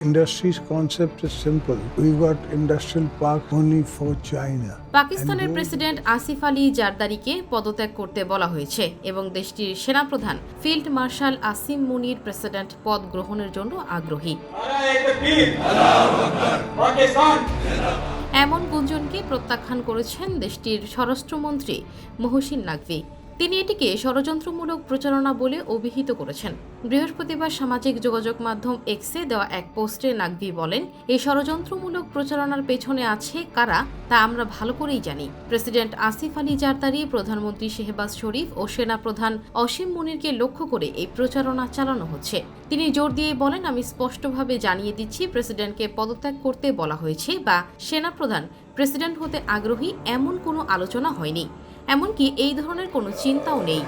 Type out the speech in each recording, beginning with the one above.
Industry's concept is simple. We got industrial park only for China. পাকিস্তানের president Asif Ali জারদারিকে পদত্যাগ করতে বলা হয়েছে এবং দেশটির সেনাপ্রধান ফিল্ড মার্শাল আসিম মুনির প্রেসিডেন্ট পদ গ্রহণের জন্য আগ্রহী। এমন গুঞ্জনকে প্রত্যাখ্যান করেছেন দেশটির স্বরাষ্ট্রমন্ত্রী মহসিন নাকভি। তিনি এটিকে ষড়যন্ত্রমূলক প্রচারণা বলে অভিহিত করেছেন। বৃহস্পতিবার সামাজিক যোগাযোগ মাধ্যম এক্সে দেওয়া এক পোস্টে নাকভি বলেন, এই ষড়যন্ত্রমূলক প্রচারণার পেছনে আছে কারা তা আমরা ভালো করেই জানি। প্রেসিডেন্ট আসিফ আলী জারদারি, প্রধানমন্ত্রী শেহবাজ শরীফ ও সেনাপ্রধান অসীম মুনিরকে লক্ষ্য করে এই প্রচারণা চালানো হচ্ছে। তিনি জোর দিয়ে বলেন, আমি স্পষ্টভাবে জানিয়ে দিচ্ছি, প্রেসিডেন্টকে পদত্যাগ করতে বলা হয়েছে বা সেনাপ্রধান প্রেসিডেন্ট হতে আগ্রহী এমন কোনো আলোচনা হয়নি, এমনকি এই ধরনের কোনো চিন্তাও নেই।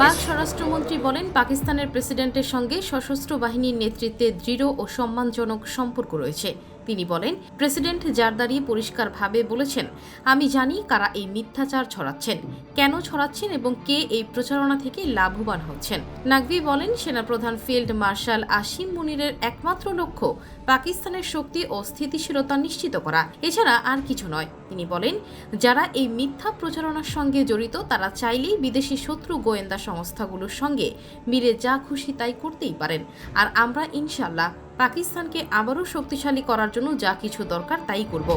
পাক স্বরাষ্ট্রমন্ত্রী বলেন, পাকিস্তানের প্রেসিডেন্টের সঙ্গে সশস্ত্র বাহিনীর নেতৃত্বে দৃঢ় ও সম্মানজনক সম্পর্ক রয়েছে। তিনি বলেন, প্রেসিডেন্ট জারদারি পরিষ্কারভাবে বলেছেন, আমি জানি কারা এই মিথ্যাচার ছড়াচ্ছেন, কেন ছড়াচ্ছেন এবং কে এই প্রচারণা থেকে লাভবান হচ্ছেন। নাকভি বলেন, সেনাপ্রধান ফিল্ড মার্শাল আসিম মুনিরের একমাত্র লক্ষ্য পাকিস্তানের শক্তি ও স্থিতিশীলতা নিশ্চিত করা, এছাড়া আর কিছু নয়। তিনি বলেন, যারা এই মিথ্যা প্রচারণার সঙ্গে জড়িত তারা চাইলেই বিদেশি শত্রু গোয়েন্দা সংস্থাগুলোর সঙ্গে মিলে যা খুশি তাই করতেই পারেন, আর আমরা ইনশাল্লাহ পাকিস্তানকে আবারও শক্তিশালী করার জন্য যা কিছু দরকার তাই করব।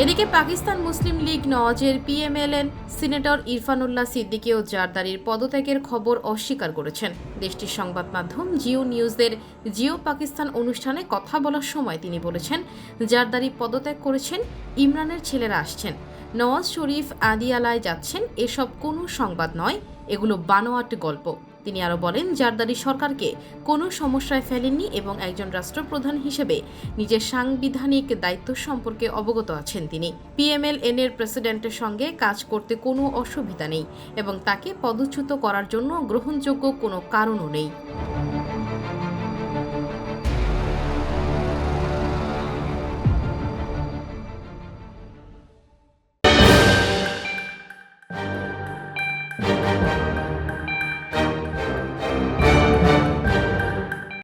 এদিকে পাকিস্তান মুসলিম লীগ নওয়াজের পিএমএলএন সিনেটর ইরফানুল্লাহ সিদ্দিকীও জারদারির পদত্যাগের খবর অস্বীকার করেছেন। দেশটির সংবাদ মাধ্যম জিও নিউজের জিও পাকিস্তান অনুষ্ঠানে কথা বলার সময় তিনি বলেছেন, জারদারি পদত্যাগ করেছেন, ইমরানের ছেলেরা আসছেন, নওয়াজ শরীফ আদিয়ালায় যাচ্ছেন, এসব কোনো সংবাদ নয়, এগুলো বানোয়াট গল্প। তিনি আরও বলেন, জারদারি সরকারকে কোনো সমস্যায় ফেলেননি এবং একজন রাষ্ট্রপ্রধান হিসেবে নিজের সাংবিধানিক দায়িত্ব সম্পর্কে অবগত আছেন। তিনি পিএমএলএন এর প্রেসিডেন্টের সঙ্গে কাজ করতে কোনো অসুবিধা নেই এবং তাকে পদচ্যুত করার জন্য গ্রহণযোগ্য কোনো কারণও নেই।